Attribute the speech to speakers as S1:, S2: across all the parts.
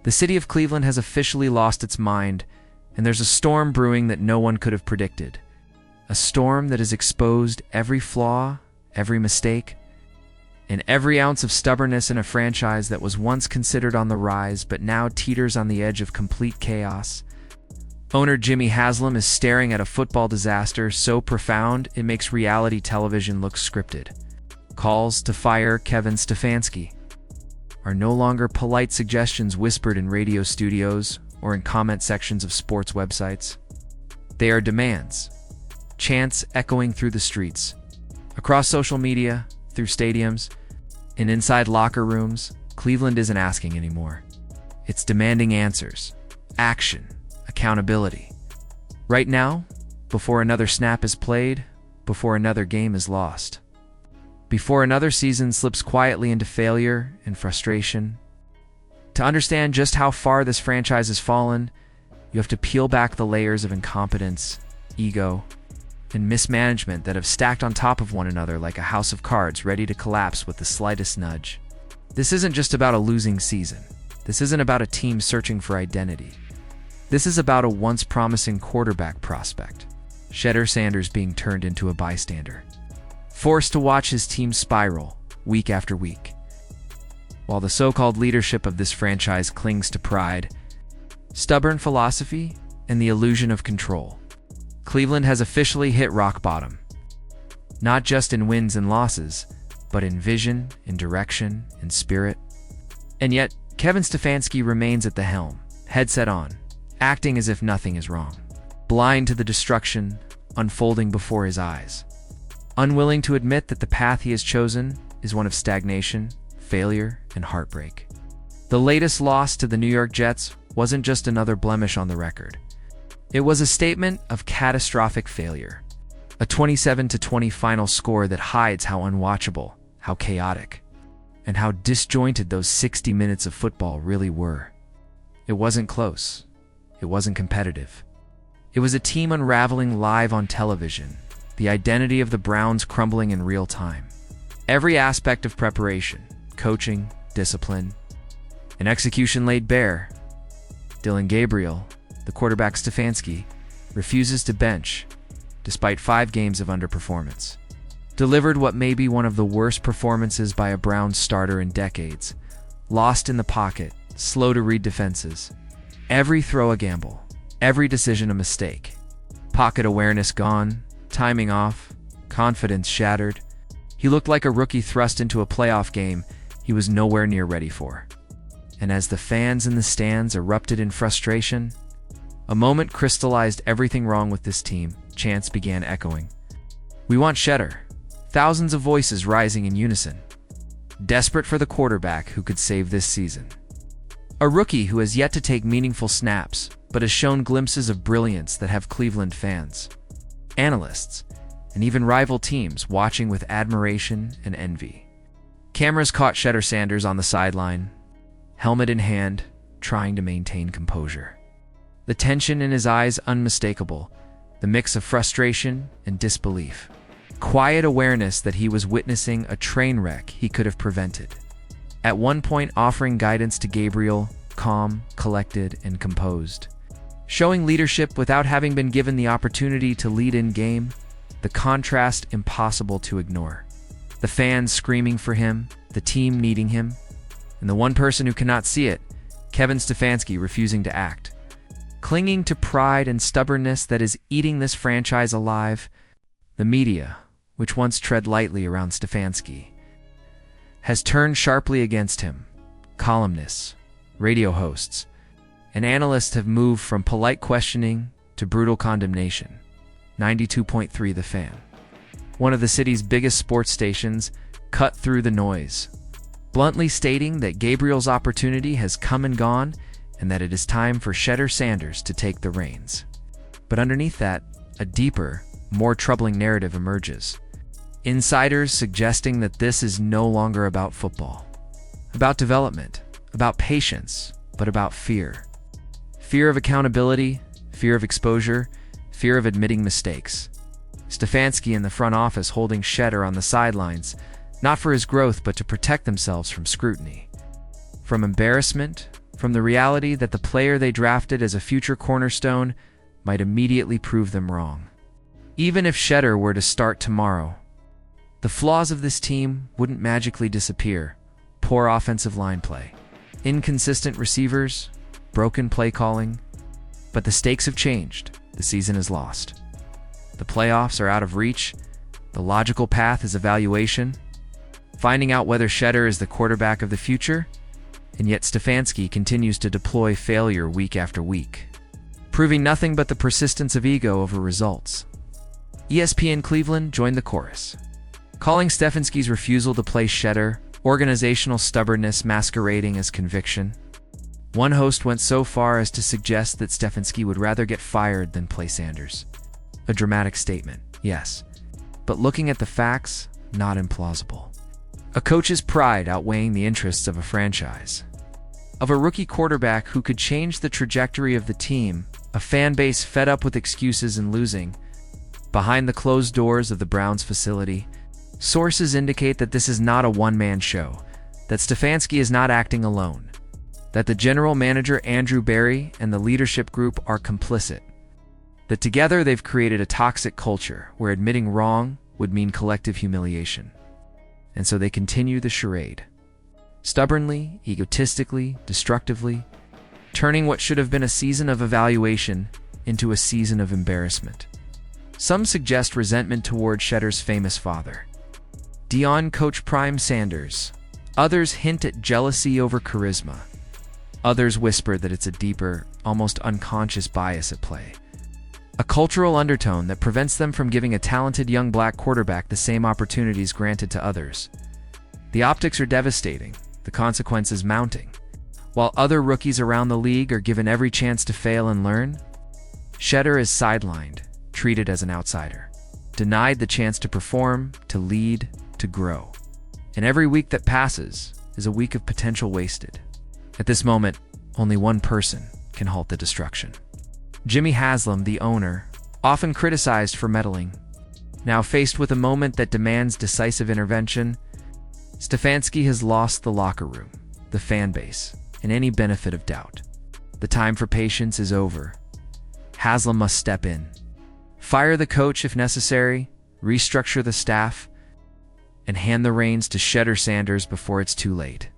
S1: The city of Cleveland has officially lost its mind, and there's a storm brewing that no one could have predicted. A storm that has exposed every flaw, every mistake, and every ounce of stubbornness in a franchise that was once considered on the rise but now teeters on the edge of complete chaos. Owner Jimmy Haslam is staring at a football disaster so profound it makes reality television look scripted. Calls to fire Kevin Stefanski are no longer polite suggestions whispered in radio studios or in comment sections of sports websites. They are demands, chants echoing through the streets, across social media, through stadiums, and inside locker rooms. Cleveland isn't asking anymore. It's demanding answers, action, accountability. Right now, before another snap is played, before another game is lost, before another season slips quietly into failure and frustration. To understand just how far this franchise has fallen, you have to peel back the layers of incompetence, ego, and mismanagement that have stacked on top of one another like a house of cards ready to collapse with the slightest nudge. This isn't just about a losing season. This isn't about a team searching for identity. This is about a once promising quarterback prospect, Shedeur Sanders, being turned into a bystander, forced to watch his team spiral week after week. While the so-called leadership of this franchise clings to pride, stubborn philosophy, and the illusion of control, Cleveland has officially hit rock bottom. Not just in wins and losses, but in vision, in direction, in spirit. And yet, Kevin Stefanski remains at the helm, headset on, acting as if nothing is wrong, blind to the destruction unfolding before his eyes, unwilling to admit that the path he has chosen is one of stagnation, failure, and heartbreak. The latest loss to the New York Jets wasn't just another blemish on the record. It was a statement of catastrophic failure, a 27-20 final score that hides how unwatchable, how chaotic, and how disjointed those 60 minutes of football really were. It wasn't close. It wasn't competitive. It was a team unraveling live on television, the identity of the Browns crumbling in real time. Every aspect of preparation, coaching, discipline, and execution laid bare. Dillon Gabriel, the quarterback Stefanski, refuses to bench, despite 5 games of underperformance. Delivered what may be one of the worst performances by a Browns starter in decades. Lost in the pocket, slow to read defenses. Every throw a gamble, every decision a mistake. Pocket awareness gone, timing off, confidence shattered. He looked like a rookie thrust into a playoff game he was nowhere near ready for. And as the fans in the stands erupted in frustration, a moment crystallized everything wrong with this team. Chants began echoing. "We want Shedeur." Thousands of voices rising in unison, desperate for the quarterback who could save this season. A rookie who has yet to take meaningful snaps, but has shown glimpses of brilliance that have Cleveland fans, analysts, and even rival teams watching with admiration and envy. Cameras caught Shedeur Sanders on the sideline, helmet in hand, trying to maintain composure. The tension in his eyes unmistakable, the mix of frustration and disbelief. Quiet awareness that he was witnessing a train wreck he could have prevented. At one point offering guidance to Gabriel, calm, collected, and composed. Showing leadership without having been given the opportunity to lead in game, the contrast impossible to ignore. The fans screaming for him, the team needing him, and the one person who cannot see it, Kevin Stefanski, refusing to act. Clinging to pride and stubbornness that is eating this franchise alive. The media, which once tread lightly around Stefanski, has turned sharply against him. Columnists, radio hosts, and analysts have moved from polite questioning to brutal condemnation. 92.3 The Fan, one of the city's biggest sports stations, cut through the noise, bluntly stating that Gabriel's opportunity has come and gone and that it is time for Shedeur Sanders to take the reins. But underneath that, a deeper, more troubling narrative emerges. Insiders suggesting that this is no longer about football, about development, about patience, but about fear. Fear of accountability, fear of exposure, fear of admitting mistakes. Stefanski in the front office holding Shedeur on the sidelines, not for his growth but to protect themselves from scrutiny, from embarrassment, from the reality that the player they drafted as a future cornerstone might immediately prove them wrong. Even if Shedeur were to start tomorrow, the flaws of this team wouldn't magically disappear. Poor offensive line play, inconsistent receivers, broken play calling. But the stakes have changed. The season is lost. The playoffs are out of reach. The logical path is evaluation, finding out whether Shedeur is the quarterback of the future, and yet Stefanski continues to deploy failure week after week, proving nothing but the persistence of ego over results. ESPN Cleveland joined the chorus, calling Stefanski's refusal to play Shedeur organizational stubbornness masquerading as conviction. One host went so far as to suggest that Stefanski would rather get fired than play Sanders. A dramatic statement, yes, but looking at the facts, not implausible. A coach's pride outweighing the interests of a franchise. Of a rookie quarterback who could change the trajectory of the team, a fan base fed up with excuses and losing. Behind the closed doors of the Browns facility, sources indicate that this is not a one-man show, that Stefanski is not acting alone, that the general manager Andrew Berry and the leadership group are complicit, that together they've created a toxic culture where admitting wrong would mean collective humiliation. And so they continue the charade. Stubbornly, egotistically, destructively, turning what should have been a season of evaluation into a season of embarrassment. Some suggest resentment toward Shedeur's famous father, Deion Coach Prime Sanders. Others hint at jealousy over charisma. Others whisper that it's a deeper, almost unconscious bias at play. A cultural undertone that prevents them from giving a talented young black quarterback the same opportunities granted to others. The optics are devastating, the consequences mounting. While other rookies around the league are given every chance to fail and learn, Shedeur is sidelined, treated as an outsider, denied the chance to perform, to lead, to grow. And every week that passes is a week of potential wasted. At this moment, only one person can halt the destruction. Jimmy Haslam, the owner, often criticized for meddling, now faced with a moment that demands decisive intervention. Stefanski has lost the locker room, the fan base, and any benefit of doubt. The time for patience is over. Haslam must step in. Fire the coach if necessary, restructure the staff, and hand the reins to Shedeur Sanders before it's too late.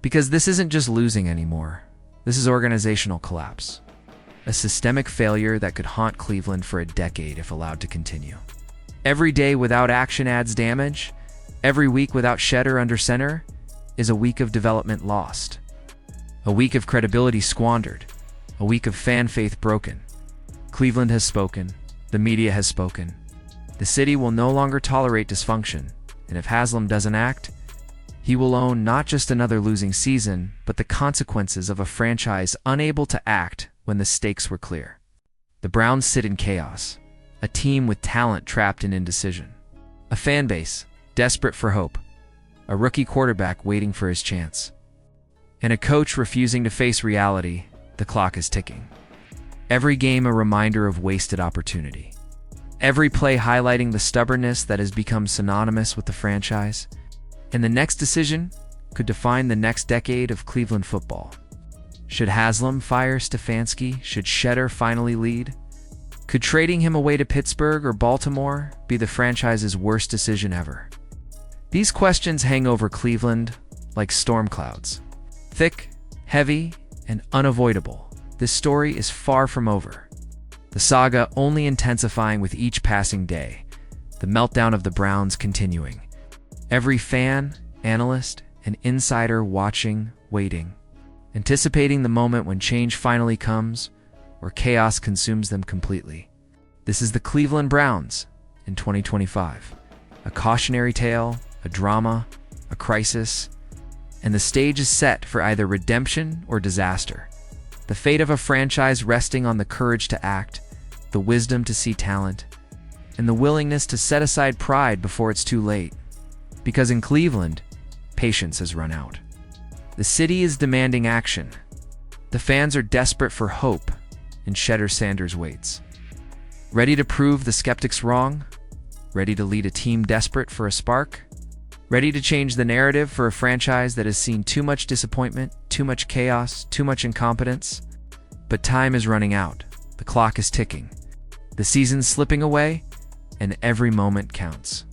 S1: Because this isn't just losing anymore. This is organizational collapse. A systemic failure that could haunt Cleveland for a decade if allowed to continue. Every day without action adds damage. Every week without Shedeur under center is a week of development lost. A week of credibility squandered. A week of fan faith broken. Cleveland has spoken. The media has spoken. The city will no longer tolerate dysfunction, and if Haslam doesn't act, he will own not just another losing season, but the consequences of a franchise unable to act when the stakes were clear. The Browns sit in chaos, a team with talent trapped in indecision, a fan base desperate for hope, a rookie quarterback waiting for his chance, and a coach refusing to face reality. The clock is ticking. Every game a reminder of wasted opportunity. Every play highlighting the stubbornness that has become synonymous with the franchise. And the next decision could define the next decade of Cleveland football. Should Haslam fire Stefanski? Should Shedeur finally lead? Could trading him away to Pittsburgh or Baltimore be the franchise's worst decision ever? These questions hang over Cleveland like storm clouds. Thick, heavy, and unavoidable, this story is far from over. The saga only intensifying with each passing day, the meltdown of the Browns continuing. Every fan, analyst, and insider watching, waiting, anticipating the moment when change finally comes, or chaos consumes them completely. This is the Cleveland Browns in 2025. A cautionary tale, a drama, a crisis, and the stage is set for either redemption or disaster. The fate of a franchise resting on the courage to act, the wisdom to see talent, and the willingness to set aside pride before it's too late. Because in Cleveland, patience has run out. The city is demanding action. The fans are desperate for hope, and Shedeur Sanders waits. Ready to prove the skeptics wrong? Ready to lead a team desperate for a spark? Ready to change the narrative for a franchise that has seen too much disappointment, too much chaos, too much incompetence? But time is running out. The clock is ticking. The season's slipping away, and every moment counts.